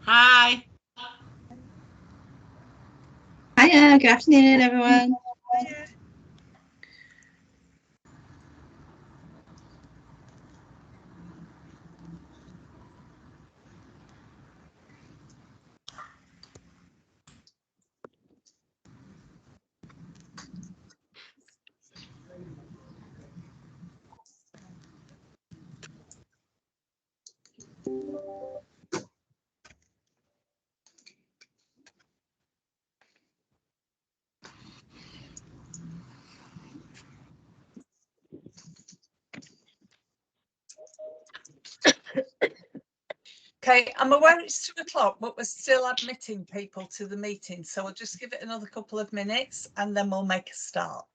Hi. Hiya, good afternoon, everyone. Hiya. Okay, I'm aware it's 2 o'clock, but we're still admitting people to the meeting. So we'll just give it another couple of minutes and then we'll make a start.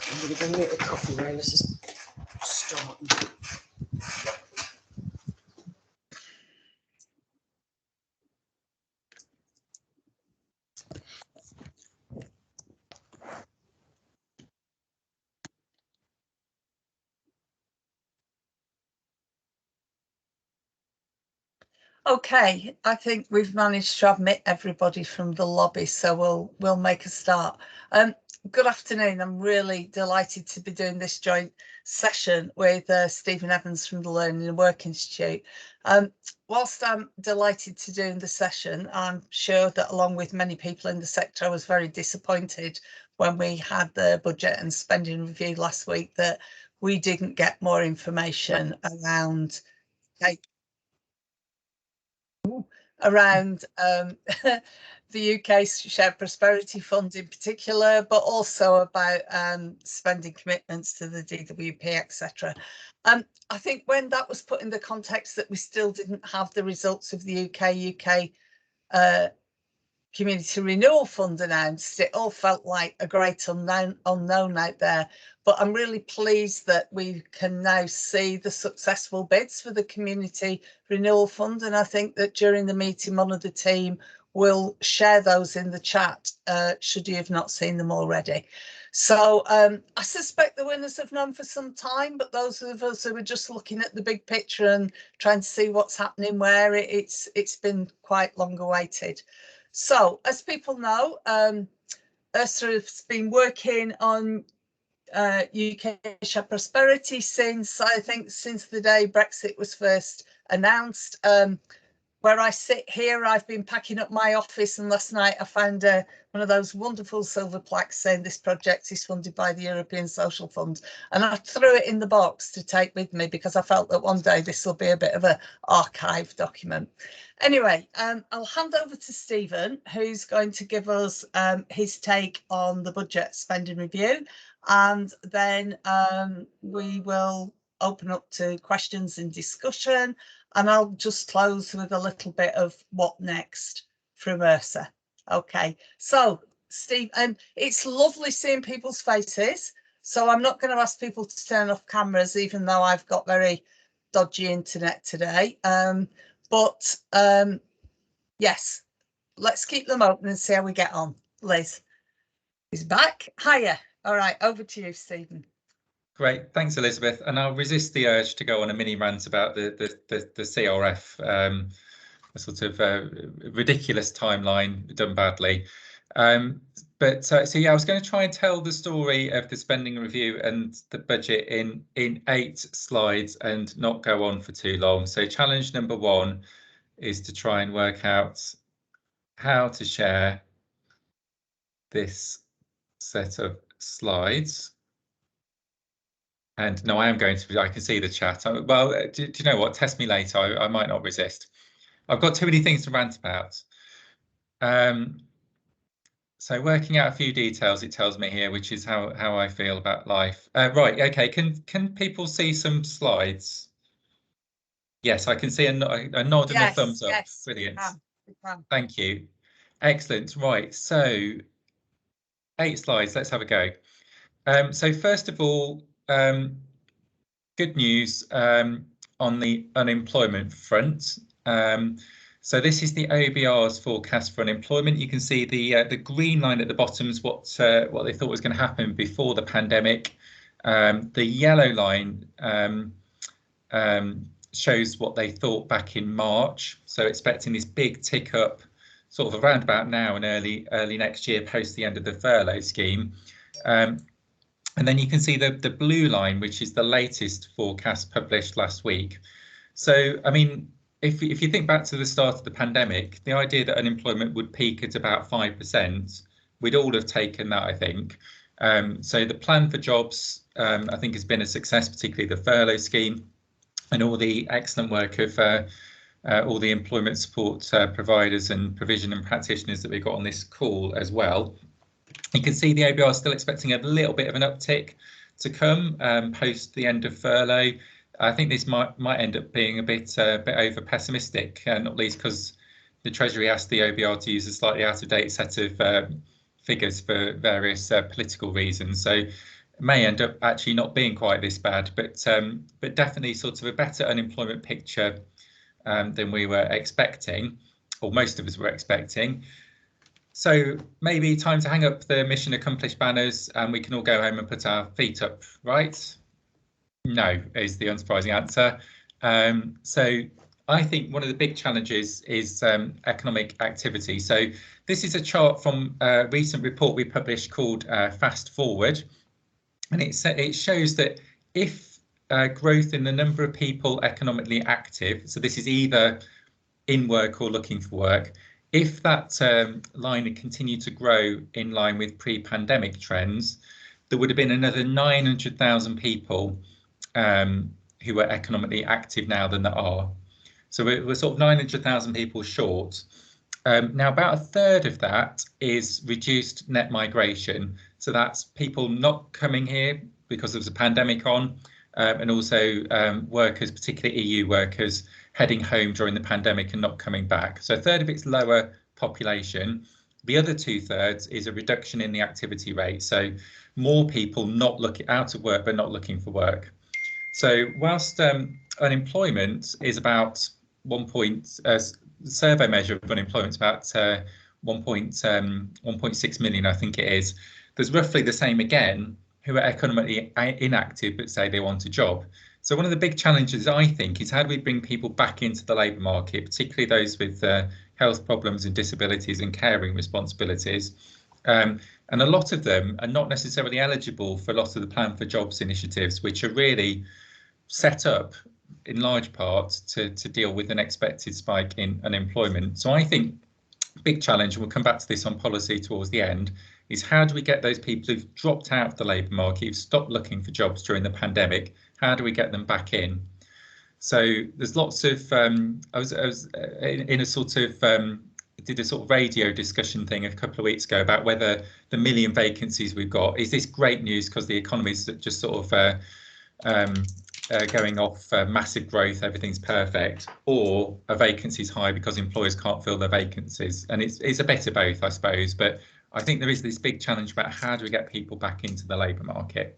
I'm going to go get the coffee room. Let's just start. Okay, I think we've managed to admit everybody from the lobby, so we'll make a start. Good afternoon. I'm really delighted to be doing this joint session with Stephen Evans from the Learning and Work Institute. Whilst I'm delighted to do the session, I'm sure that along with many people in the sector, I was very disappointed when we had the budget and spending review last week that we didn't get more information around the UK Shared Prosperity Fund in particular, but also about spending commitments to the DWP, etc. I think when that was put in the context that we still didn't have the results of the UK Community Renewal Fund announced, it all felt like a great unknown out there. But I'm really pleased that we can now see the successful bids for the Community Renewal Fund. And I think that during the meeting, one of the team will share those in the chat, should you have not seen them already. So I suspect the winners have known for some time, but those of us who are just looking at the big picture and trying to see what's happening where, it's been quite long awaited. So, as people know, ERSA has been working on UK Shared Prosperity since, I think, since the day Brexit was first announced. Where I sit here, I've been packing up my office, and last night I found one of those wonderful silver plaques saying this project is funded by the European Social Fund, and I threw it in the box to take with me because I felt that one day this will be a bit of an archive document. Anyway, I'll hand over to Stephen, who's going to give us his take on the budget spending review, and then we will open up to questions and discussion. And I'll just close with a little bit of what next from ERSA. Okay, so Steve, it's lovely seeing people's faces. So I'm not going to ask people to turn off cameras, even though I've got very dodgy internet today. Yes, let's keep them open and see how we get on. Liz is back. Hiya. All right, over to you, Stephen. Great, thanks, Elizabeth. And I'll resist the urge to go on a mini rant about the CRF, a sort of ridiculous timeline done badly. So yeah, I was going to try and tell the story of the spending review and the budget in 8 slides and not go on for too long. So challenge number 1 is to try and work out how to share this set of slides. And no, I am going to. I can see the chat. Well, do you know what? Test me later. I might not resist. I've got too many things to rant about. So working out a few details, it tells me here, which is how I feel about life. Right. OK. Can people see some slides? Yes, I can see a nod and a thumbs up. Yes, Brilliant. we can. Thank you. Excellent. Right. So 8 slides. Let's have a go. So first of all, good news on the unemployment front. So this is the OBR's forecast for unemployment. You can see the green line at the bottom is what they thought was going to happen before the pandemic. The yellow line shows what they thought back in March. So expecting this big tick up sort of around about now and early next year post the end of the furlough scheme. And then you can see the blue line, which is the latest forecast published last week. So, I mean, if you think back to the start of the pandemic, the idea that unemployment would peak at about 5%, we'd all have taken that, I think. So the plan for jobs, I think, has been a success, particularly the furlough scheme and all the excellent work of all the employment support providers and provision and practitioners that we got on this call as well. You can see the OBR is still expecting a little bit of an uptick to come post the end of furlough. I think this might end up being a bit over pessimistic, not least because the Treasury asked the OBR to use a slightly out of date set of figures for various political reasons. So it may end up actually not being quite this bad, but definitely sort of a better unemployment picture than we were expecting, or most of us were expecting. So maybe time to hang up the mission accomplished banners and we can all go home and put our feet up, right? No, is the unsurprising answer. So I think one of the big challenges is economic activity. So this is a chart from a recent report we published called Fast Forward. And it shows that if growth in the number of people economically active, so this is either in work or looking for work, if that line had continued to grow in line with pre-pandemic trends, there would have been another 900,000 people who are economically active now than there are. So we're sort of 900,000 people short. Now, about a third of that is reduced net migration. So that's people not coming here because there's a pandemic on, and also workers, particularly EU workers, heading home during the pandemic and not coming back. So a third of it's lower population. The other 2/3 is a reduction in the activity rate. So more people not looking out of work but not looking for work. So whilst unemployment is about survey measure of unemployment is about 1.6 million, I think it is. There's roughly the same again who are economically inactive but say they want a job. So one of the big challenges, I think, is how do we bring people back into the labour market, particularly those with health problems and disabilities and caring responsibilities. And a lot of them are not necessarily eligible for a lot of the Plan for Jobs initiatives, which are really set up in large part to deal with an expected spike in unemployment. So I think big challenge, and we'll come back to this on policy towards the end, is how do we get those people who've dropped out of the labour market, who've stopped looking for jobs during the pandemic, how do we get them back in? So there's lots of, I was in a sort of, did a sort of radio discussion thing a couple of weeks ago about whether the 1 million vacancies we've got, is this great news because the economy's just sort of going off massive growth, everything's perfect, or are vacancies high because employers can't fill their vacancies? And it's a bit of both, I suppose, but I think there is this big challenge about how do we get people back into the labour market.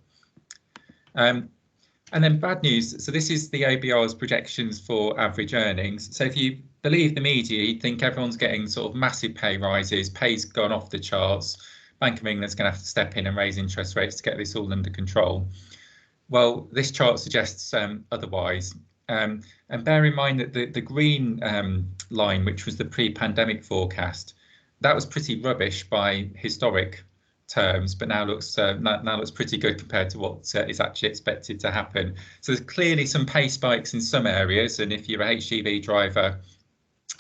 And then bad news, so this is the OBR's projections for average earnings. So if you believe the media, you'd think everyone's getting sort of massive pay rises, pay's gone off the charts, Bank of England's going to have to step in and raise interest rates to get this all under control. Well, this chart suggests otherwise. And bear in mind that the green line, which was the pre-pandemic forecast, that was pretty rubbish by historic terms, but now looks pretty good compared to what is actually expected to happen. So there's clearly some pay spikes in some areas, and if you're a HGV driver,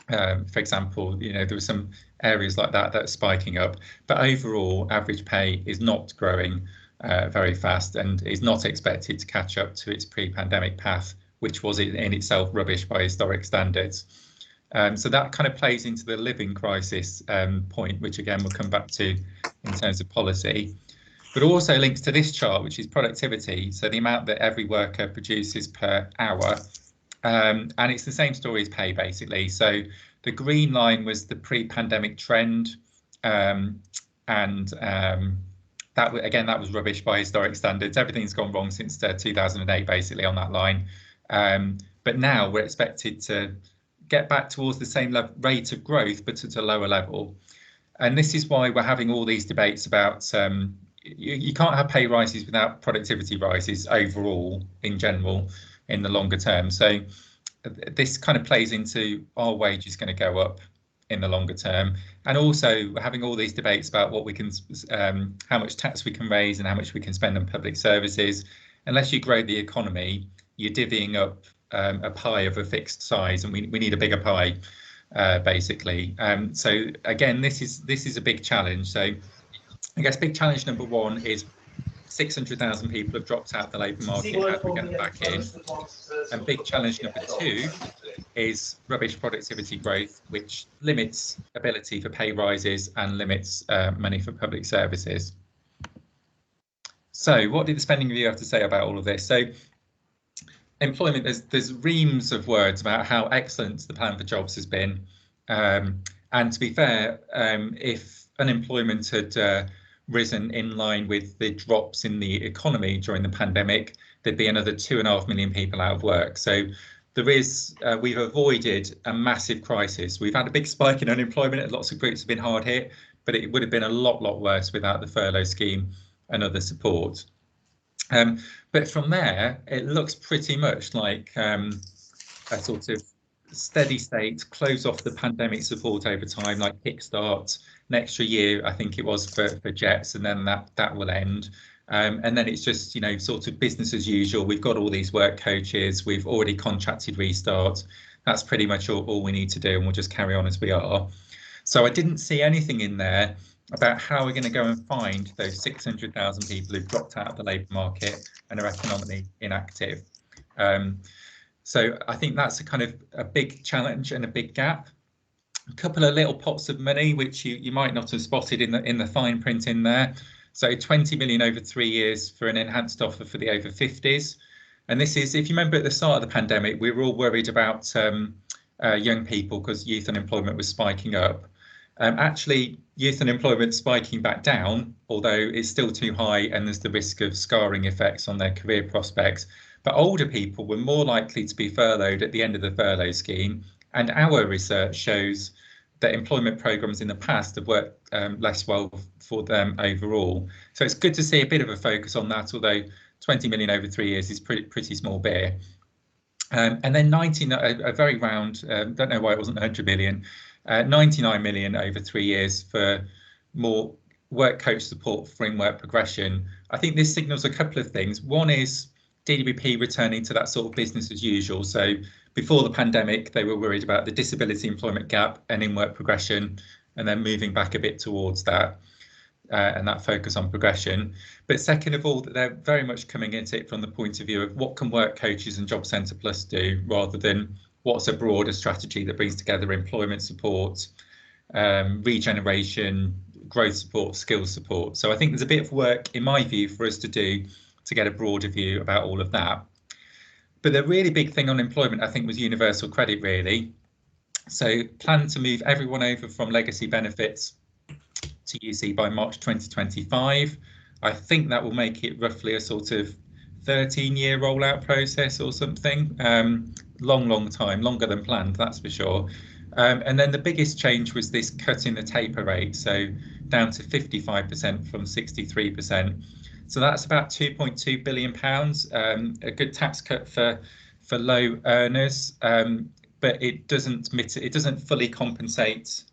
for example, you know, there are some areas like that that are spiking up, but overall average pay is not growing very fast, and is not expected to catch up to its pre-pandemic path, which was in itself rubbish by historic standards. So that kind of plays into the living crisis point, which again we'll come back to in terms of policy, but also links to this chart, which is productivity, so the amount that every worker produces per hour. And it's the same story as pay, basically. So the green line was the pre-pandemic trend, that was rubbish by historic standards. Everything's gone wrong since 2008, basically, on that line. But now we're expected to get back towards the same rate of growth, but at a lower level. And this is why we're having all these debates about you can't have pay rises without productivity rises overall, in general, in the longer term. So this kind of plays into, our wage is going to go up in the longer term, and also having all these debates about what we can, how much tax we can raise and how much we can spend on public services. Unless you grow the economy, you're divvying up a pie of a fixed size, and we need a bigger pie, basically. So again, this is a big challenge. So I guess big challenge number one is 600,000 people have dropped out of the labour market. How do we get them back in? And big challenge number two is rubbish productivity growth, which limits ability for pay rises and limits money for public services. So what did the spending review have to say about all of this? So employment, there's reams of words about how excellent the plan for jobs has been. And to be fair, if unemployment had risen in line with the drops in the economy during the pandemic, there'd be another 2.5 million people out of work. So there is, we've avoided a massive crisis. We've had a big spike in unemployment and lots of groups have been hard hit, but it would have been a lot worse without the furlough scheme and other support. But from there, it looks pretty much like a sort of steady state, close off the pandemic support over time, like kickstart, an extra year, I think it was for JETS, and then that will end. And then it's just, you know, sort of business as usual. We've got all these work coaches, we've already contracted restart. That's pretty much all we need to do, and we'll just carry on as we are. So I didn't see anything in there about how we're going to go and find those 600,000 people who've dropped out of the labour market and are economically inactive. So I think that's a big challenge and a big gap. A couple of little pots of money which you might not have spotted in the fine print in there. So 20 million over 3 years for an enhanced offer for the over 50s. And this is, if you remember at the start of the pandemic, we were all worried about young people because youth unemployment was spiking up. Actually, youth unemployment spiking back down, although it's still too high and there's the risk of scarring effects on their career prospects. But older people were more likely to be furloughed at the end of the furlough scheme. And our research shows that employment programmes in the past have worked less well for them overall. So it's good to see a bit of a focus on that, although 20 million over 3 years is pretty small beer. And then a very round, don't know why it wasn't 100 million, 99 million over 3 years for more work coach support for in-work progression. I think this signals a couple of things. One is DWP returning to that sort of business as usual. So before the pandemic, they were worried about the disability employment gap and in-work progression, and then moving back a bit towards that and that focus on progression. But second of all, they're very much coming at it from the point of view of what can work coaches and Job Centre Plus do, rather than what's a broader strategy that brings together employment support, regeneration, growth support, skills support. So I think there's a bit of work, in my view, for us to do to get a broader view about all of that. But the really big thing on employment, I think, was universal credit, really. So plan to move everyone over from legacy benefits to UC by March 2025. I think that will make it roughly a sort of 13-year rollout process or something. Long time, longer than planned, that's for sure. And then the biggest change was this cut in the taper rate, so down to 55% from 63%. So that's about £2.2 billion, a good tax cut for low earners, but it doesn't fully compensate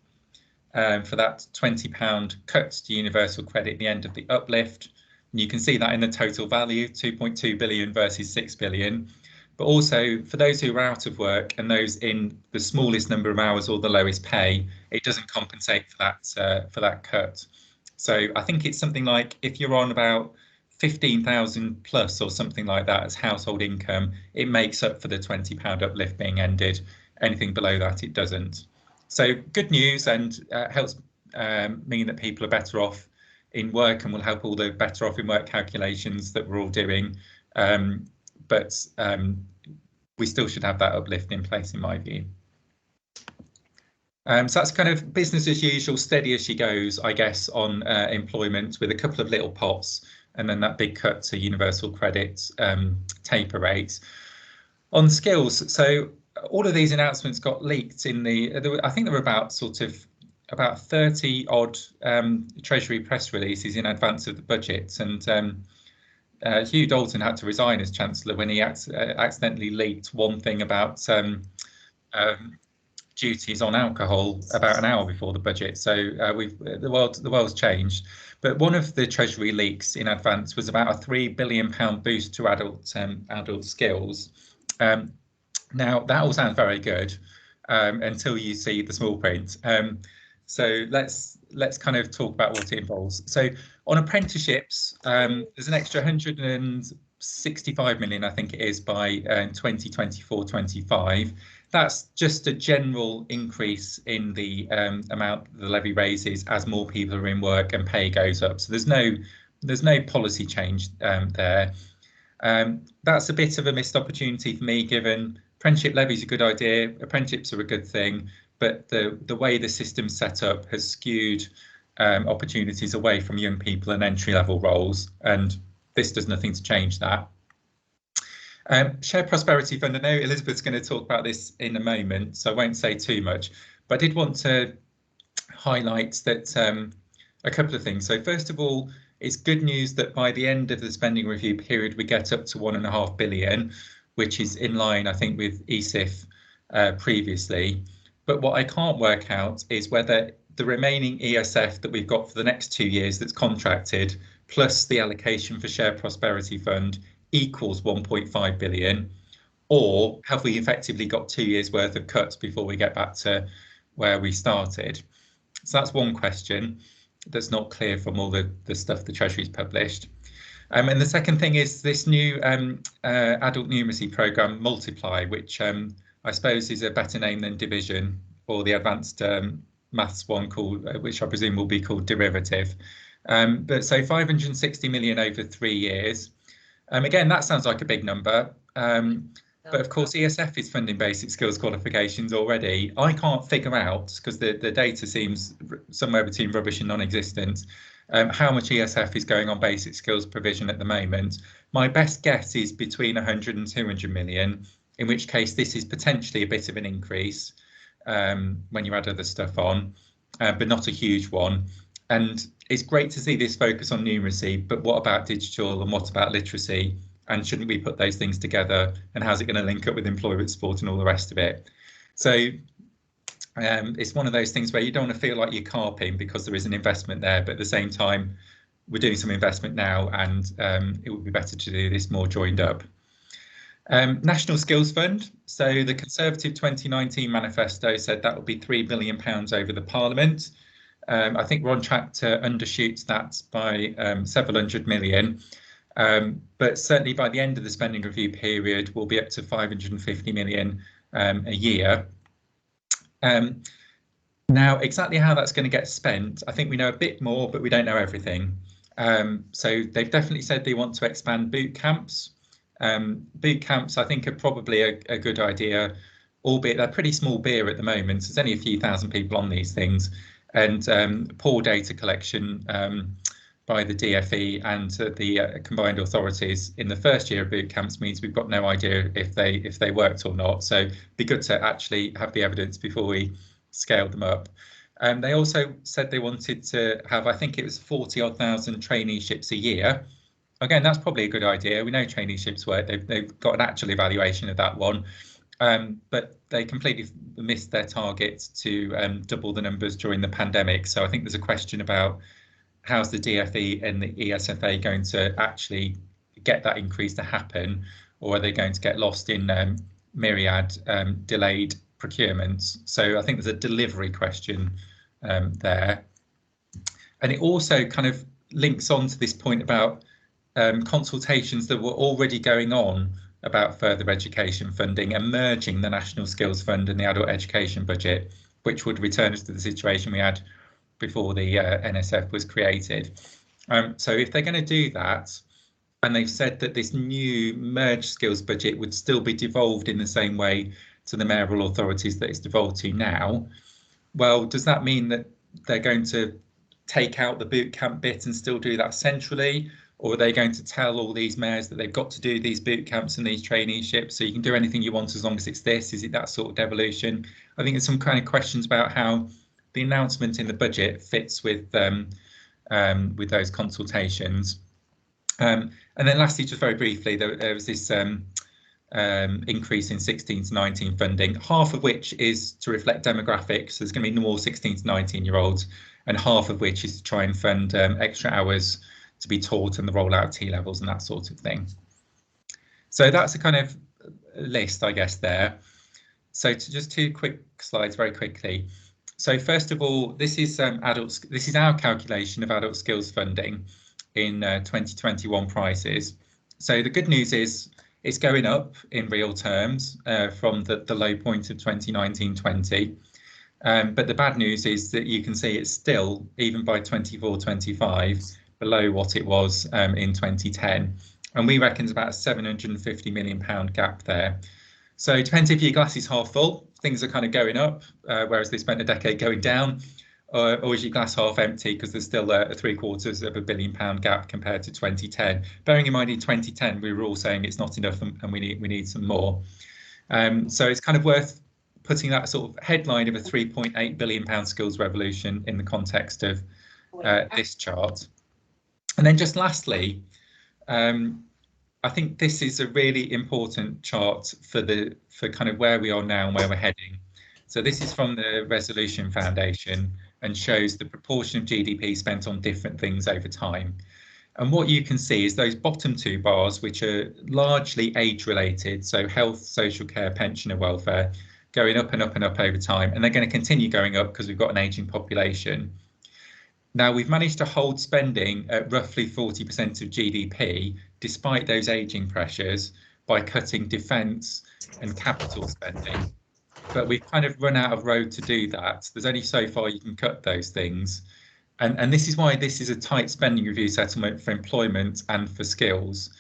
for that £20 cut to universal credit at the end of the uplift. And you can see that in the total value, 2.2 billion versus 6 billion. But also for those who are out of work and those in the smallest number of hours or the lowest pay, it doesn't compensate for that cut. So I think it's something like, if you're on about 15,000 plus or something like that as household income, it makes up for the £20 uplift being ended. Anything below that, it doesn't. So good news, and helps mean that people are better off in work and will help all the better off in work calculations that we're all doing. But we still should have that uplift in place, in my view. So that's kind of business as usual, steady as she goes, I guess, on employment, with a couple of little pots, and then that big cut to universal credit taper rates. On skills, so all of these announcements got leaked in I think there were about 30 odd Treasury press releases in advance of the budget, and Hugh Dalton had to resign as Chancellor when he accidentally leaked one thing about duties on alcohol about an hour before the budget. So the world's changed. But one of the Treasury leaks in advance was about a £3 billion boost to adult skills. Now that all sounds very good until you see the small print. So let's kind of talk about what it involves. So on apprenticeships, there's an extra 165 million, I think it is, by 2024-25. That's just a general increase in the amount the levy raises as more people are in work and pay goes up. So there's no policy change there. That's a bit of a missed opportunity for me, given apprenticeship levy is a good idea, apprenticeships are a good thing, but the way the system's set up has skewed opportunities away from young people and entry-level roles, and this does nothing to change that. Shared Prosperity Fund, I know Elizabeth's going to talk about this in a moment, so I won't say too much, but I did want to highlight that a couple of things. So first of all, it's good news that by the end of the spending review period, we get up to £1.5 billion, which is in line, I think, with ESIF previously. But what I can't work out is whether the remaining ESF that we've got for the next 2 years that's contracted, plus the allocation for Shared Prosperity Fund, equals 1.5 billion, or have we effectively got 2 years worth of cuts before we get back to where we started? So that's one question that's not clear from all the stuff the Treasury's published. And the second thing is this new adult numeracy programme, Multiply, which I suppose is a better name than Division, or the advanced maths one called, which I presume will be called Derivative. But so 560 million over 3 years. Again, that sounds like a big number, but of course ESF is funding basic skills qualifications already. I can't figure out, because the data seems somewhere between rubbish and non-existent, how much ESF is going on basic skills provision at the moment. My best guess is between 100 and 200 million, in which case this is potentially a bit of an increase when you add other stuff on, but not a huge one. And it's great to see this focus on numeracy, but what about digital and what about literacy? And shouldn't we put those things together? And how's it going to link up with employment support and all the rest of it? So it's one of those things where you don't want to feel like you're carping because there is an investment there, but at the same time, we're doing some investment now, and it would be better to do this more joined up. National Skills Fund. So the Conservative 2019 manifesto said that would be £3 billion over the Parliament. I think we're on track to undershoot that by several hundred million, but certainly by the end of the spending review period, we'll be up to 550 million a year. Now, exactly how that's going to get spent, I think we know a bit more, but we don't know everything. So they've definitely said they want to expand boot camps. Boot camps, I think, are probably a good idea, albeit they're pretty small beer at the moment. There's only a few thousand people on these things. And poor data collection by the DFE and the combined authorities in the first year of boot camps means we've got no idea if they worked or not. So it'd be good to actually have the evidence before we scale them up. They also said they wanted to have, I think it was 40,000 traineeships a year. Again, that's probably a good idea. We know traineeships work. They've got an actual evaluation of that one. But they completely missed their target to double the numbers during the pandemic. So I think there's a question about how's the DFE and the ESFA going to actually get that increase to happen, or are they going to get lost in myriad delayed procurements? So I think there's a delivery question there. And it also kind of links on to this point about consultations that were already going on about further education funding and merging the National Skills Fund and the adult education budget, which would return us to the situation we had before the NSF was created. So if they're going to do that, and they've said that this new merged skills budget would still be devolved in the same way to the mayoral authorities that it's devolved to now, well, does that mean that they're going to take out the boot camp bit and still do that centrally? Or are they going to tell all these mayors that they've got to do these boot camps and these traineeships, so you can do anything you want as long as it's this? Is it that sort of devolution? I think there's some kind of questions about how the announcement in the budget fits with those consultations. And then lastly, just very briefly, there was this increase in 16 to 19 funding, half of which is to reflect demographics. There's going to be more 16 to 19-year-olds, and half of which is to try and fund extra hours to be taught and the rollout of T-levels and that sort of thing. So that's a kind of list, I guess, there. So just 2 quick slides very quickly. So first of all, this is this is our calculation of adult skills funding in 2021 prices. So the good news is it's going up in real terms from the low point of 2019-20. But the bad news is that you can see it's still, even by 24-25, below what it was in 2010. And we reckon it's about a £750 million gap there. So it depends if your glass is half full, things are kind of going up, whereas they spent a decade going down, or is your glass half empty because there's still a £750 million gap compared to 2010. Bearing in mind in 2010, we were all saying it's not enough and we need some more. So it's kind of worth putting that sort of headline of a £3.8 billion skills revolution in the context of this chart. And then just lastly, I think this is a really important chart for kind of where we are now and where we're heading. So this is from the Resolution Foundation and shows the proportion of GDP spent on different things over time. And what you can see is those bottom 2 bars, which are largely age related, so health, social care, pension and welfare, going up and up and up over time. And they're going to continue going up because we've got an ageing population. Now, we've managed to hold spending at roughly 40% of GDP, despite those ageing pressures, by cutting defence and capital spending. But we've kind of run out of road to do that. There's only so far you can cut those things. And this is why this is a tight spending review settlement for employment and for skills.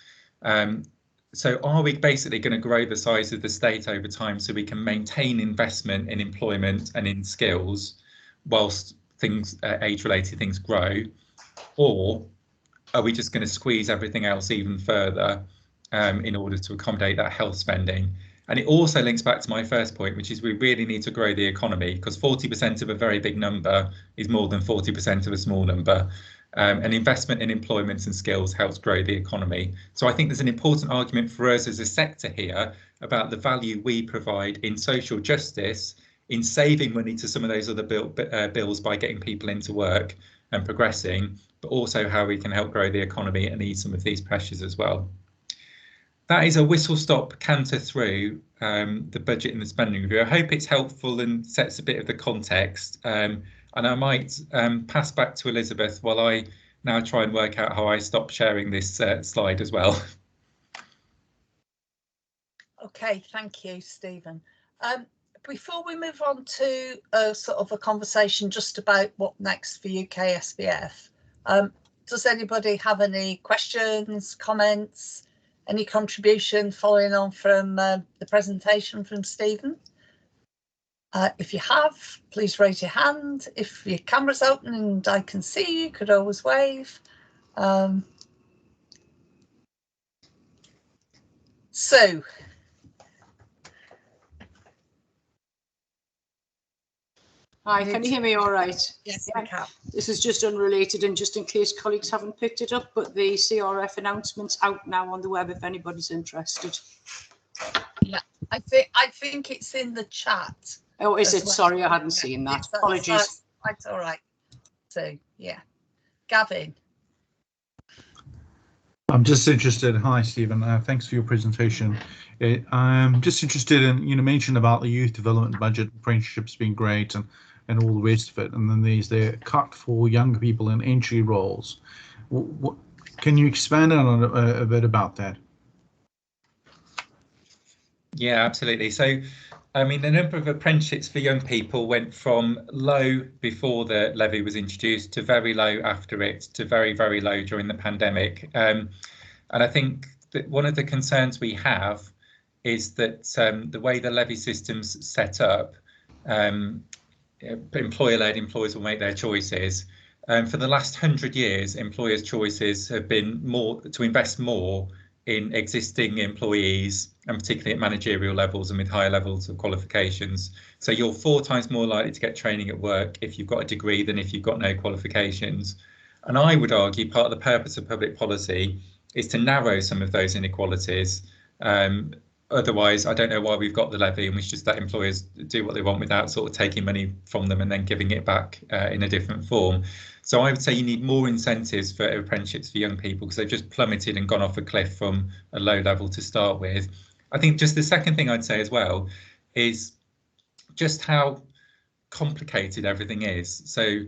So are we basically going to grow the size of the state over time so we can maintain investment in employment and in skills whilst things, age-related things grow, or are we just going to squeeze everything else even further in order to accommodate that health spending? And it also links back to my first point, which is we really need to grow the economy, because 40% of a very big number is more than 40% of a small number. And investment in employment and skills helps grow the economy. So I think there's an important argument for us as a sector here about the value we provide in social justice, in saving money to some of those other bills by getting people into work and progressing, but also how we can help grow the economy and ease some of these pressures as well. That is a whistle-stop canter through the budget and the spending review. I hope it's helpful and sets a bit of the context. And I might pass back to Elizabeth while I now try and work out how I stop sharing this slide as well. OK, thank you, Stephen. Before we move on to sort of a conversation just about what next for UKSPF, does anybody have any questions, comments, any contribution following on from the presentation from Stephen? If you have, please raise your hand. If your camera's open and I can see you, could always wave. So. Hi, can you hear me all right? Yes, I can. This is just unrelated, and just in case colleagues haven't picked it up, but the CRF announcement's out now on the web if anybody's interested. Yeah, I think it's in the chat. Oh, is it? Well. Sorry, I hadn't seen that. Apologies. That's all right. So, yeah. Gavin. I'm just interested. Hi, Stephen. Thanks for your presentation. I'm just interested in, you mentioned about the youth development budget, apprenticeships being great and all the rest of it. And then there's the cut for younger people in entry roles. Can Can you expand on a bit about that? Yeah, absolutely. So, I mean, the number of apprenticeships for young people went from low before the levy was introduced to very low after it, to very, very low during the pandemic. And I think that one of the concerns we have is that the way the levy system's set up, employer-led employers will make their choices. For the last 100 years, employers' choices have been more to invest more in existing employees, and particularly at managerial levels and with higher levels of qualifications. So you're 4 times more likely to get training at work if you've got a degree than if you've got no qualifications. And I would argue part of the purpose of public policy is to narrow some of those inequalities. Otherwise, I don't know why we've got the levy, and we should just let employers do what they want without sort of taking money from them and then giving it back in a different form. So I would say you need more incentives for apprenticeships for young people, because they've just plummeted and gone off a cliff from a low level to start with. I think just the second thing I'd say as well is just how complicated everything is. So,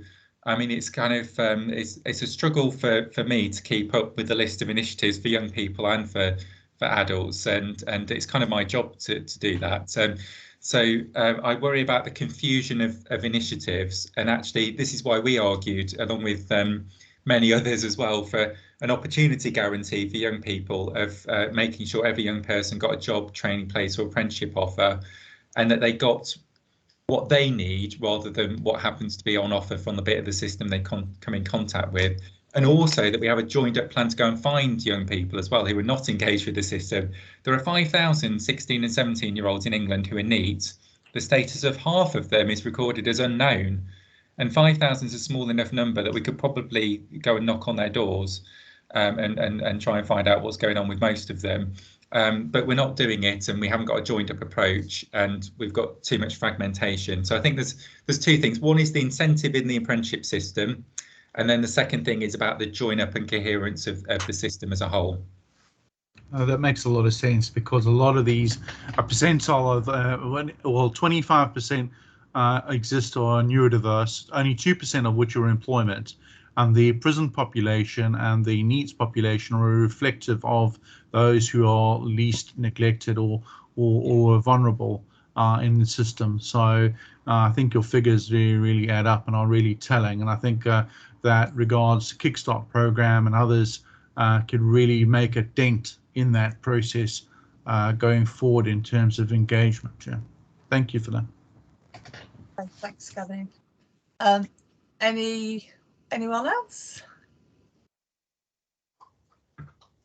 I mean, it's kind of it's a struggle for me to keep up with the list of initiatives for young people and for adults, and it's kind of my job to do that. So I worry about the confusion of initiatives, and actually this is why we argued, along with many others as well, for an opportunity guarantee for young people of making sure every young person got a job, training place or apprenticeship offer, and that they got what they need rather than what happens to be on offer from the bit of the system they come in contact with. And also that we have a joined up plan to go and find young people as well who are not engaged with the system. There are 5,000 16 and 17-year-olds in England who are NEET. The status of half of them is recorded as unknown, and 5,000 is a small enough number that we could probably go and knock on their doors and try and find out what's going on with most of them. But we're not doing it, and we haven't got a joined up approach, and we've got too much fragmentation. So I think there's 2 things. One is the incentive in the apprenticeship system, and then the second thing is about the join up and coherence of the system as a whole. That makes a lot of sense, because a lot of these, a percentile of 25% exist or are neurodiverse, only 2% of which are employment, and the prison population and the NEETs population are reflective of those who are least neglected or vulnerable in the system. So I think your figures really add up and are really telling, and I think that regards Kickstart program and others could really make a dent in that process going forward in terms of engagement. Yeah. Thank you for that. Thanks, Gavin. Anyone else?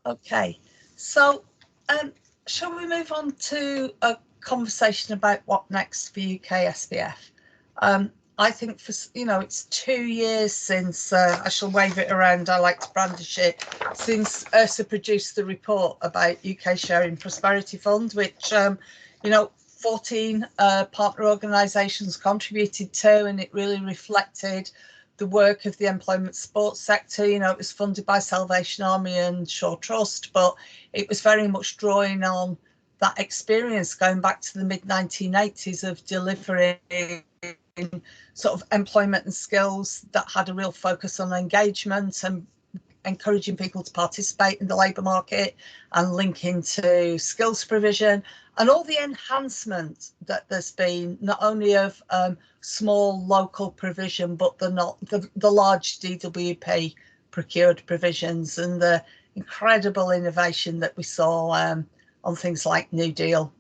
Okay, so shall we move on to a conversation about what next for UKSPF? I think it's 2 years since, I shall wave it around, I like to brandish it, since ERSA produced the report about UK Sharing Prosperity Fund, which 14 partner organisations contributed to, and it really reflected the work of the employment support sector. It was funded by Salvation Army and Shaw Trust, but it was very much drawing on that experience going back to the mid-1980s of delivering sort of employment and skills that had a real focus on engagement and encouraging people to participate in the labour market and linking to skills provision, and all the enhancement that there's been, not only of small local provision, but the large DWP procured provisions, and the incredible innovation that we saw on things like New Deal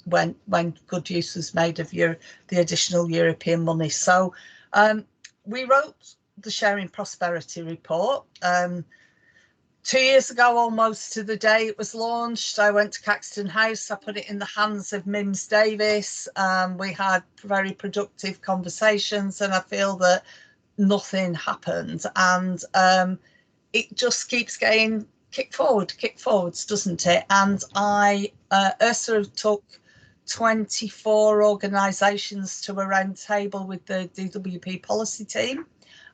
when good use was made of the additional European money. So we wrote the Sharing Prosperity Report 2 years ago, almost to the day it was launched. I went to Caxton House, I put it in the hands of Mims Davis. We had very productive conversations, and I feel that nothing happened, and it just keeps getting kicked forwards, doesn't it? And ERSA took 24 organisations to a round table with the DWP policy team,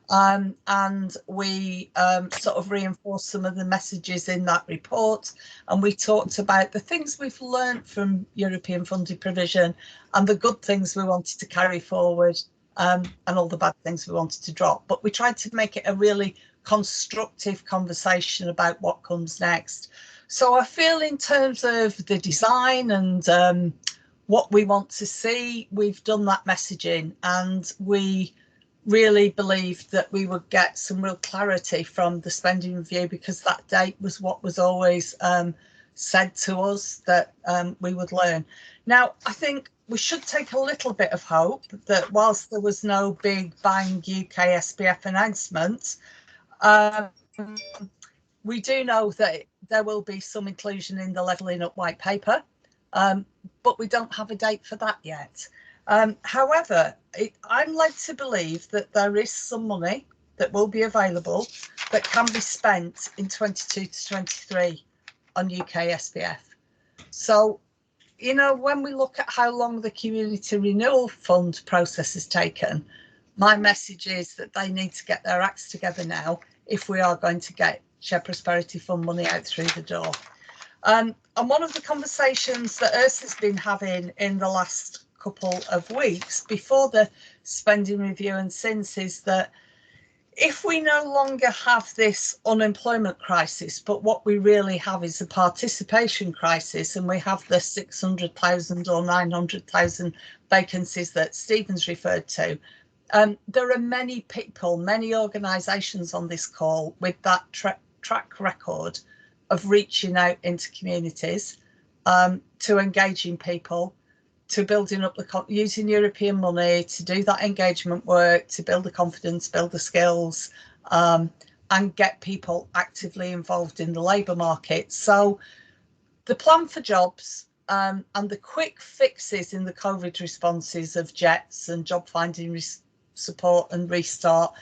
and we sort of reinforced some of the messages in that report, and we talked about the things we've learned from European funded provision and the good things we wanted to carry forward, and all the bad things we wanted to drop. But we tried to make it a really constructive conversation about what comes next. So I feel in terms of the design and what we want to see, we've done that messaging, and we really believed that we would get some real clarity from the spending review, because that date was what was always said to us that we would learn. Now, I think we should take a little bit of hope that whilst there was no big bang UKSPF announcement, we do know that there will be some inclusion in the Levelling Up white paper, but we don't have a date for that yet. However, I'm led to believe that there is some money that will be available that can be spent in 22 to 23 on UKSPF. So, you know, when we look at how long the Community Renewal Fund process has taken, my message is that they need to get their acts together now if we are going to get Shared Prosperity Fund money out through the door. And one of the conversations that ERSA has been having in the last couple of weeks before the spending review and since is that if we no longer have this unemployment crisis, but what we really have is a participation crisis, and we have the 600,000 or 900,000 vacancies that Stephen's referred to, there are many people, many organisations on this call with that track record of reaching out into communities, to engaging people, to building up using European money to do that engagement work, to build the confidence, build the skills, and get people actively involved in the labour market. So the plan for jobs and the quick fixes in the COVID responses of JETS and job finding support and restart,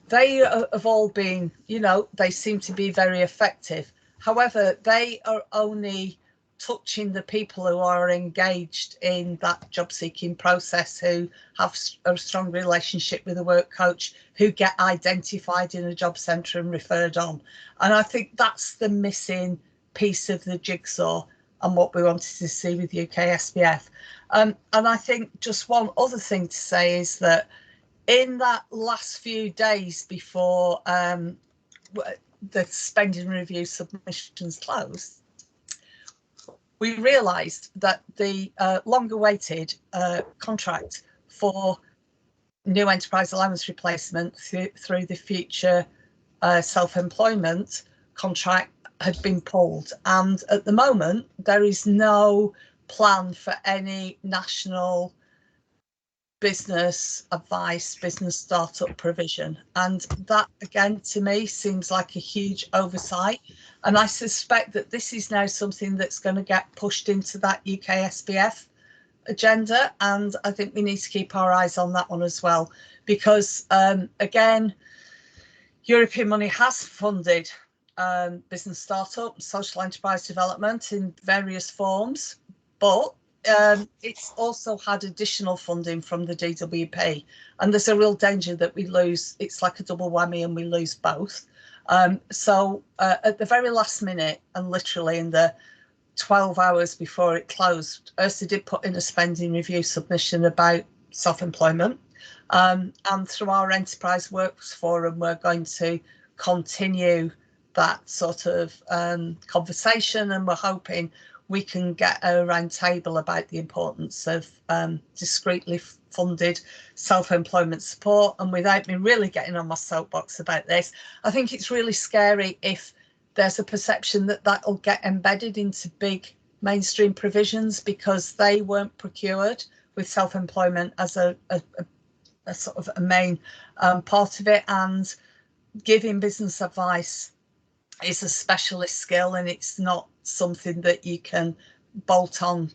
they have all been, you know, they seem to be very effective. However, they are only touching the people who are engaged in that job seeking process, who have a strong relationship with a work coach, who get identified in a job centre and referred on. And I think that's the missing piece of the jigsaw and what we wanted to see with UKSPF. And I think just one other thing to say is that in that last few days before the spending review submissions closed, we realised that the long-awaited contract for new enterprise allowance replacement through the future self-employment contract had been pulled. And at the moment, there is no plan for any national business advice, business startup provision. And that, again, to me, seems like a huge oversight. And I suspect that this is now something that's going to get pushed into that UKSPF agenda. And I think we need to keep our eyes on that one as well, because, again, European money has funded business startup, social enterprise development in various forms, but it's also had additional funding from the DWP, and there's a real danger that we lose. It's like a double whammy and we lose both. So at the very last minute, and literally in the 12 hours before it closed, ERSA did put in a spending review submission about self-employment, and through our Enterprise Works Forum, we're going to continue that sort of conversation, and we're hoping we can get a round table about the importance of discreetly funded self-employment support. And without me really getting on my soapbox about this, I think it's really scary if there's a perception that that will get embedded into big mainstream provisions, because they weren't procured with self-employment as a sort of a main part of it. And giving business advice is a specialist skill, and it's not something that you can bolt on.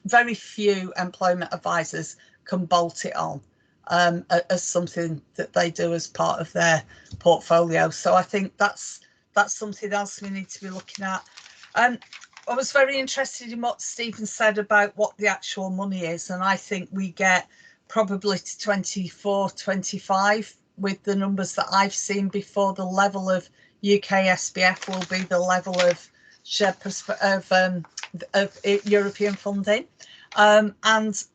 Very few employment advisors can bolt it on as something that they do as part of their portfolio. So I think that's something else we need to be looking at. I was very interested in what Stephen said about what the actual money is, and I think we get probably to 24, 25 with the numbers that I've seen before the level of UKSPF will be the level of of European funding, and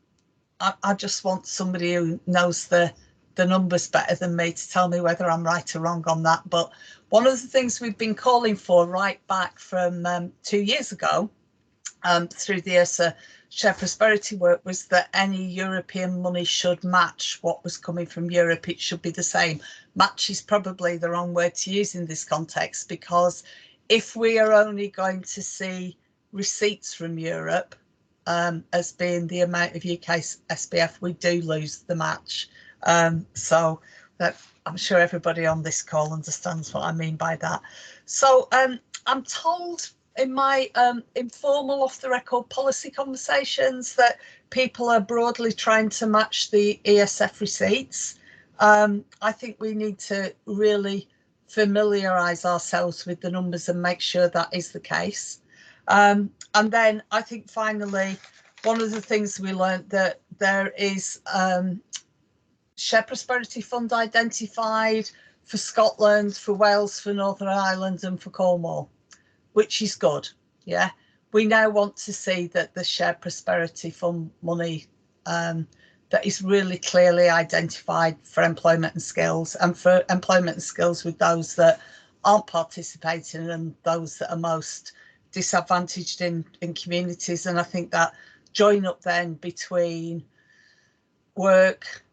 I just want somebody who knows the the numbers better than me to tell me whether I'm right or wrong on that. But one of the things we've been calling for right back from 2 years ago through the ERSA Shared Prosperity work was that any European money should match what was coming from Europe. It should be the same. Match is probably the wrong word to use in this context, because if we are only going to see receipts from Europe as being the amount of UKSPF, we do lose the match. So that I'm sure everybody on this call understands what I mean by that. So I'm told in my informal off-the-record policy conversations that people are broadly trying to match the ESF receipts. I think we need to really familiarise ourselves with the numbers and make sure that is the case. And then I think finally, one of the things we learned that there is Shared Prosperity Fund identified for Scotland, for Wales, for Northern Ireland and for Cornwall, which is good. Yeah, we now want to see that the Shared Prosperity Fund money that is really clearly identified for employment and skills, and for employment and skills with those that aren't participating and those that are most disadvantaged in communities. And I think that join up then between work,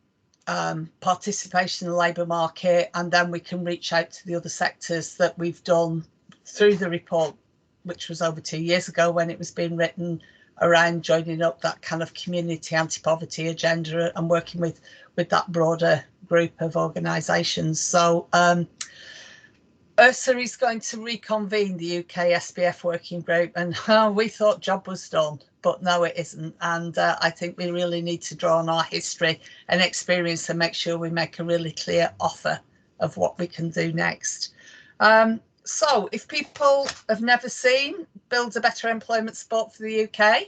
participation in the labour market, and then we can reach out to the other sectors that we've done through the report, which was over 2 years ago when it was being written, around joining up that kind of community anti-poverty agenda and working with that broader group of organisations. So ERSA is going to reconvene the UKSPF working group, and we thought job was done, but no, it isn't. And I think we really need to draw on our history and experience and make sure we make a really clear offer of what we can do next. So if people have never seen Build a Better Employment Support for the UK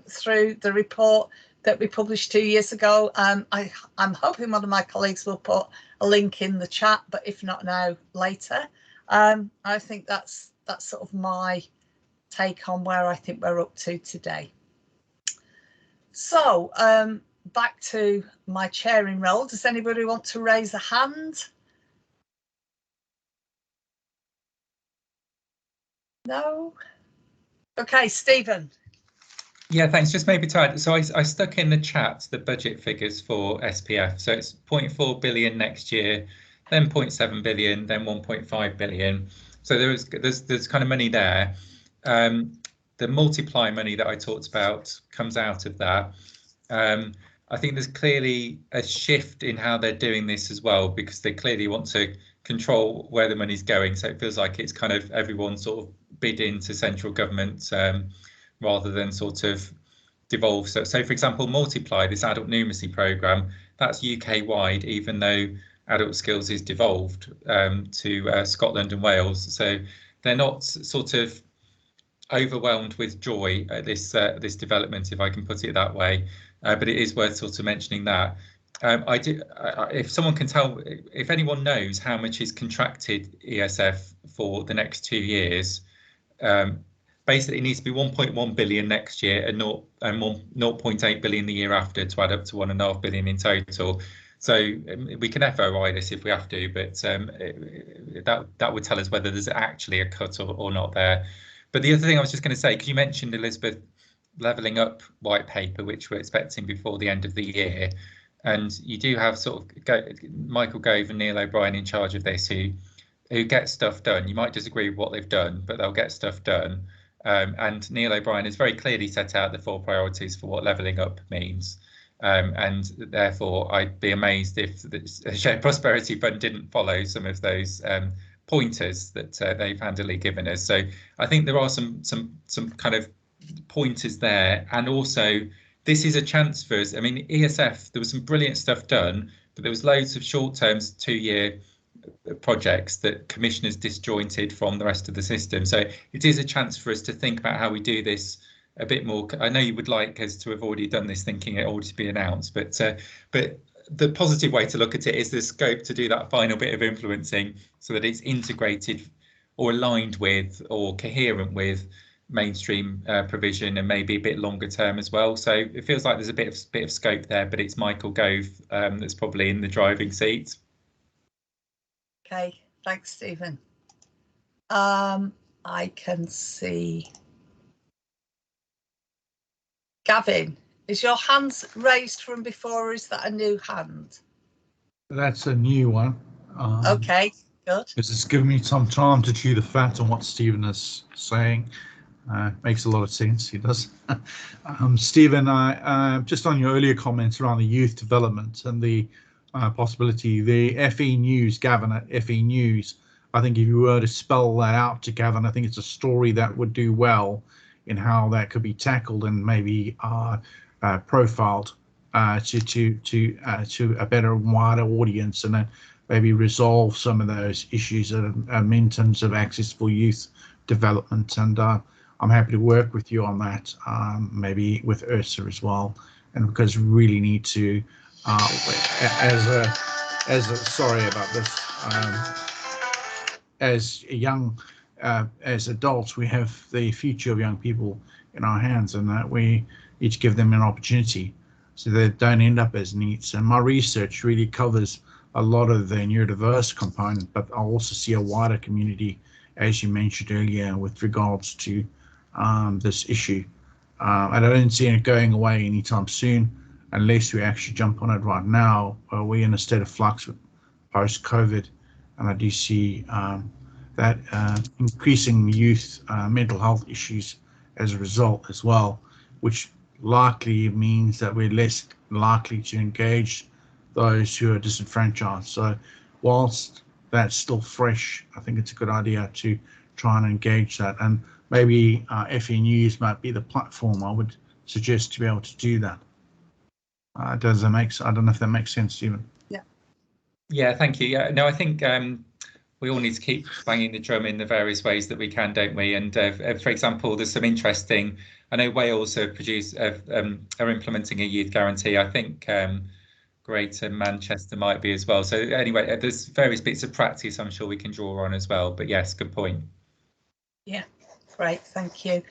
through the report that we published 2 years ago, I'm hoping one of my colleagues will put a link in the chat, but if not now, later. I think that's sort of my take on where I think we're up to today. So back to my chairing role. Does anybody want to raise a hand? No? Okay, Stephen. Yeah, thanks. Just maybe to add, so I stuck in the chat the budget figures for SPF. So it's 0.4 billion next year, then 0.7 billion, then 1.5 billion. So there's kind of money there. The multiply money that I talked about comes out of that. I think there's clearly a shift in how they're doing this as well, because they clearly want to control where the money's going. So it feels like it's kind of everyone sort of bid into central government rather than sort of devolve. So for example, Multiply, this adult numeracy programme, that's UK wide, even though adult skills is devolved to Scotland and Wales. So they're not sort of overwhelmed with joy at this development, if I can put it that way. But it is worth sort of mentioning that. If someone can tell, if anyone knows how much is contracted ESF for the next 2 years, basically it needs to be 1.1 billion next year and 0.8 billion the year after to add up to 1.5 billion in total. So we can FOI this if we have to, but that would tell us whether there's actually a cut or not there. But the other thing I was just going to say, because you mentioned, Elizabeth, levelling up white paper, which we're expecting before the end of the year. And you do have sort of Michael Gove and Neil O'Brien in charge of this, who get stuff done. You might disagree with what they've done, but they'll get stuff done. And Neil O'Brien has very clearly set out the 4 priorities for what levelling up means. And therefore, I'd be amazed if the Shared Prosperity Fund didn't follow some of those pointers that they've handily given us. So I think there are some kind of pointers there, and also this is a chance for us. I mean, ESF, there was some brilliant stuff done, but there was loads of short-term 2-year projects that commissioners disjointed from the rest of the system. So it is a chance for us to think about how we do this a bit more. I know you would like us to have already done this, thinking it ought to be announced, but the positive way to look at it is the scope to do that final bit of influencing so that it's integrated or aligned with or coherent with mainstream provision and maybe a bit longer term as well. So it feels like there's a bit of scope there, but it's Michael Gove that's probably in the driving seat. Okay, thanks, Stephen. I can see Gavin. Is your hands raised from before, or is that a new hand? That's a new one. Okay, good. Because it's given me some time to chew the fat on what Stephen is saying. Makes a lot of sense. He does. Stephen, just on your earlier comments around the youth development and the possibility, the FE News, Gavin at FE News, I think if you were to spell that out to Gavin, I think it's a story that would do well in how that could be tackled and maybe profiled to a better, wider audience, and then maybe resolve some of those issues in terms of access for youth development. And I'm happy to work with you on that, maybe with ERSA as well, and because we really need to, sorry about this, as adults, we have the future of young people in our hands, and that we each give them an opportunity so they don't end up as NEETs. And my research really covers a lot of the neurodiverse component, but I also see a wider community, as you mentioned earlier, with regards to this issue. And I don't see it going away anytime soon unless we actually jump on it right now. We're in a state of flux with post-COVID, and I do see that increasing youth mental health issues as a result as well, which likely means that we're less likely to engage those who are disenfranchised. So whilst that's still fresh, I think it's a good idea to try and engage that, and maybe FE News might be the platform I would suggest to be able to do that. I don't know if that makes sense, Stephen. Yeah, thank you. Yeah, no, I think we all need to keep banging the drum in the various ways that we can, don't we? And for example, there's some interesting, I know Wales are implementing a youth guarantee. I think Greater Manchester might be as well. So anyway, there's various bits of practice I'm sure we can draw on as well. But yes, good point. Yeah, great, thank you.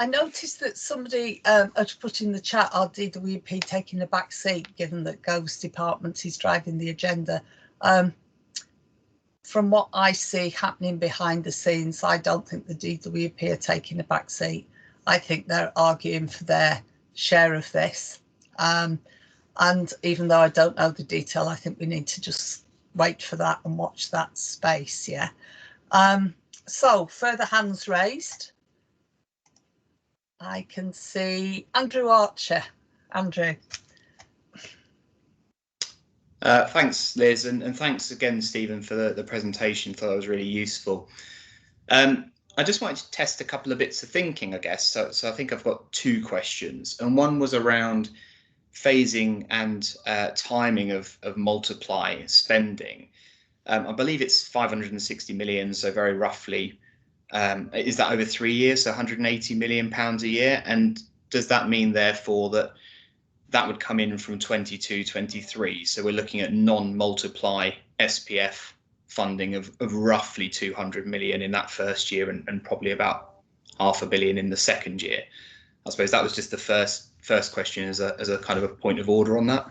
I noticed that somebody had put in the chat, our DWP taking a back seat, given that Gove's department is driving the agenda. From what I see happening behind the scenes, I don't think the DWP are taking a back seat. I think they're arguing for their share of this. And even though I don't know the detail, I think we need to just wait for that and watch that space, yeah. So further hands raised. I can see Andrew Archer. Andrew. Thanks, Liz, and thanks again, Stephen, for the presentation. Thought that was really useful. I just wanted to test a couple of bits of thinking, I guess. So I think I've got two questions, and one was around phasing and timing of multiply spending. I believe it's 560 million, so very roughly. Is that over 3 years, so 180 million pounds a year? And does that mean, therefore, that would come in from 22-23? So we're looking at non-multiply SPF funding of roughly 200 million in that first year, and probably about £500 million in the second year. I suppose that was just the first question as a kind of a point of order on that.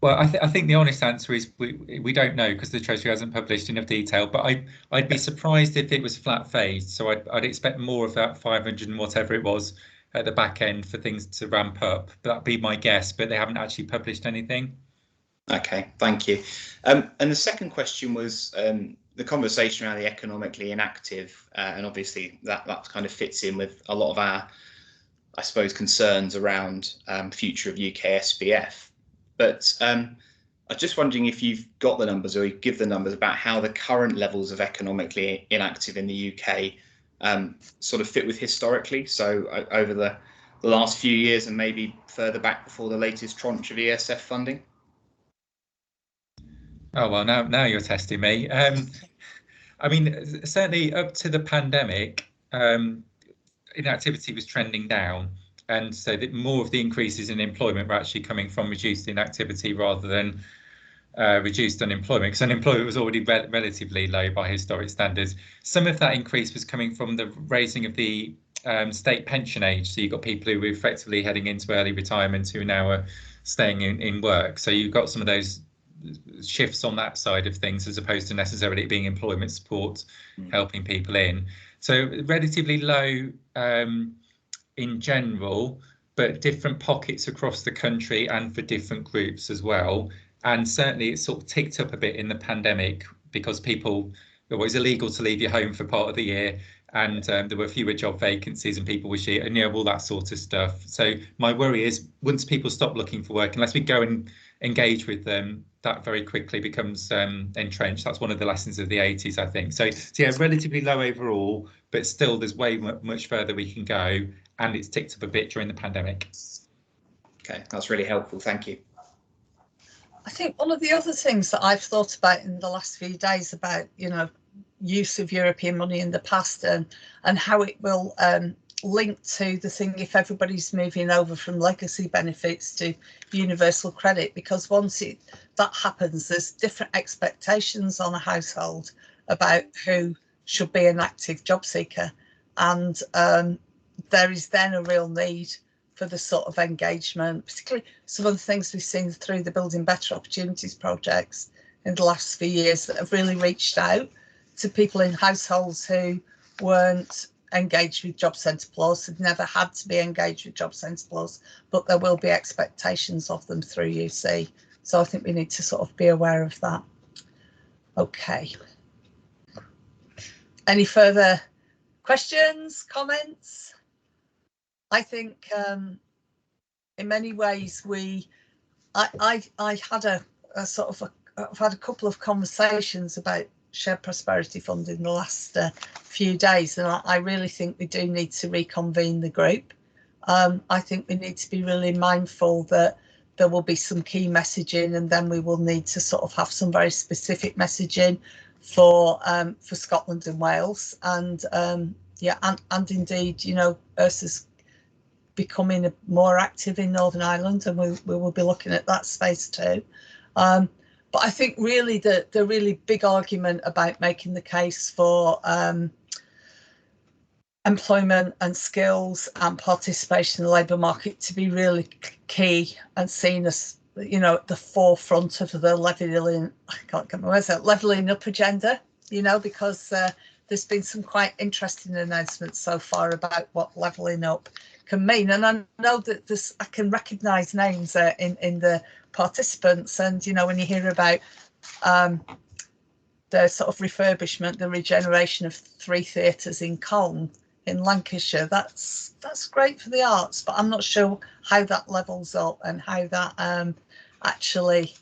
Well, I think the honest answer is we don't know, because the Treasury hasn't published enough detail. But I'd be surprised if it was flat phased. So I'd expect more of that 500 and whatever it was at the back end for things to ramp up. That'd be my guess, but they haven't actually published anything. Okay, thank you. And the second question was the conversation around the economically inactive, and obviously that kind of fits in with a lot of our, I suppose, concerns around future of UKSPF. But I'm just wondering if you've got the numbers, or you give the numbers about how the current levels of economically inactive in the UK sort of fit with historically. So over the last few years, and maybe further back before the latest tranche of ESF funding. Oh, well, now you're testing me. I mean, certainly up to the pandemic, inactivity was trending down. And so that more of the increases in employment were actually coming from reduced inactivity rather than reduced unemployment, because unemployment was already relatively low by historic standards. Some of that increase was coming from the raising of the state pension age. So you've got people who were effectively heading into early retirement who now are staying in work. So you've got some of those shifts on that side of things, as opposed to necessarily being employment support helping people in. So relatively low in general, but different pockets across the country and for different groups as well. And certainly it sort of ticked up a bit in the pandemic, because it was illegal to leave your home for part of the year, and there were fewer job vacancies and people were shit, and all that sort of stuff. So my worry is, once people stop looking for work, unless we go and engage with them, that very quickly becomes entrenched. That's one of the lessons of the 80s, I think. So yeah, relatively low overall, but still there's way much further we can go, and it's ticked up a bit during the pandemic. Okay, that's really helpful. Thank you. I think one of the other things that I've thought about in the last few days about, use of European money in the past and how it will link to the thing if everybody's moving over from legacy benefits to universal credit, because once that happens, there's different expectations on a household about who should be an active job seeker, and there is then a real need for the sort of engagement, particularly some of the things we've seen through the Building Better Opportunities projects in the last few years that have really reached out to people in households who weren't engaged with Job Centre Plus, had never had to be engaged with Job Centre Plus, but there will be expectations of them through UC. So I think we need to sort of be aware of that. Okay. Any further questions, comments? I think in many ways I had I've had a couple of conversations about Shared Prosperity Fund in the last few days, and I really think we do need to reconvene the group. I think we need to be really mindful that there will be some key messaging, and then we will need to sort of have some very specific messaging for Scotland and Wales, and and indeed, ERSA's becoming more active in Northern Ireland, and we will be looking at that space too. But I think really the really big argument about making the case for employment and skills and participation in the labour market to be really key and seen as, at the forefront of the levelling up agenda, because there's been some quite interesting announcements so far about what levelling up can mean. And I know that I can recognise names in the participants, and when you hear about the sort of refurbishment, the regeneration of 3 theatres in Colne in Lancashire, that's great for the arts, but I'm not sure how that levels up and how that actually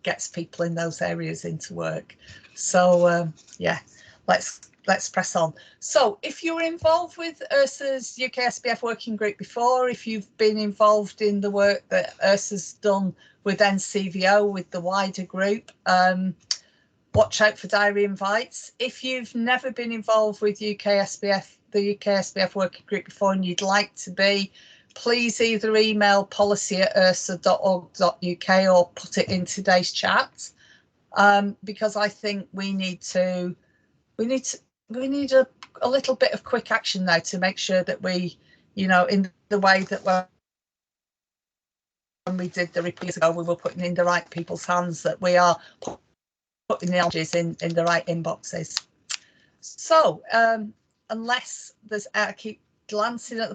gets people in those areas into work. So yeah, let's press on. So if you're involved with ERSA's UKSPF working group before, if you've been involved in the work that ERSA's done with NCVO, with the wider group, watch out for diary invites. If you've never been involved with the UKSPF working group before and you'd like to be, please either email policy@ersa.org.uk or put it in today's chat, because I think we need a little bit of quick action now to make sure that we, in the way that when we did the repeats ago, we were putting in the right people's hands, that we are putting the energies in the right inboxes. So unless there's, I keep glancing at the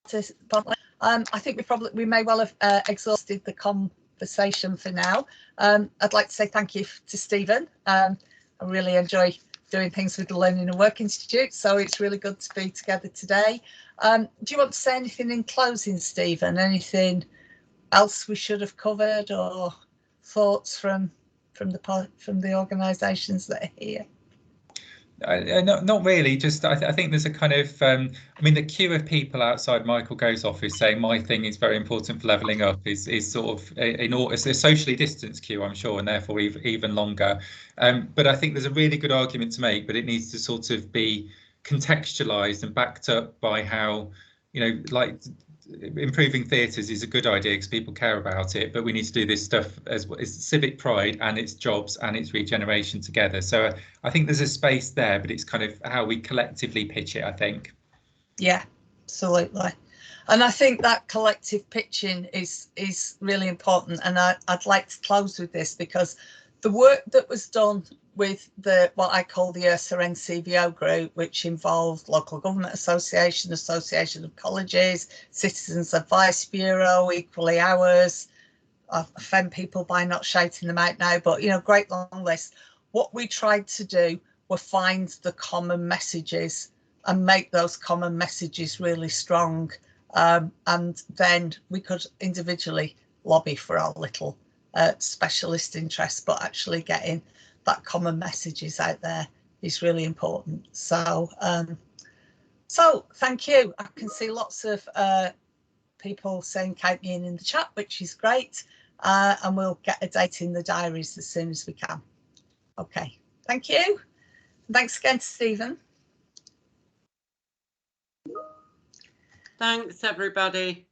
participant, I think we may well have exhausted the conversation for now. I'd like to say thank you to Stephen. I really enjoy doing things with the Learning and Work Institute, so it's really good to be together today. Do you want to say anything in closing, Stephen? Anything else we should have covered, or thoughts from the organisations that are here? Not really. Just I think there's a kind of the queue of people outside Michael Go's office saying my thing is very important for levelling up is sort of it's a socially distanced queue, I'm sure, and therefore even longer. But I think there's a really good argument to make, but it needs to sort of be contextualised and backed up by how, like improving theatres is a good idea because people care about it, but we need to do this stuff as civic pride and its jobs and its regeneration together. So I think there's a space there, but it's kind of how we collectively pitch it, I think. Yeah, absolutely. And I think that collective pitching is really important. And I'd like to close with this, because the work that was done with what I call the ERSA NCVO group, which involved Local Government Association, Association of Colleges, Citizens Advice Bureau, equally ours. I offend people by not shouting them out now, but, you know, great long list. What we tried to do were find the common messages and make those common messages really strong. And then we could individually lobby for our little specialist interests, but actually getting that common messages out there is really important. So so thank you. I can see lots of people saying count me in the chat, which is great, and we'll get a date in the diaries as soon as we can. Okay, thank you. Thanks again to Stephen. Thanks everybody.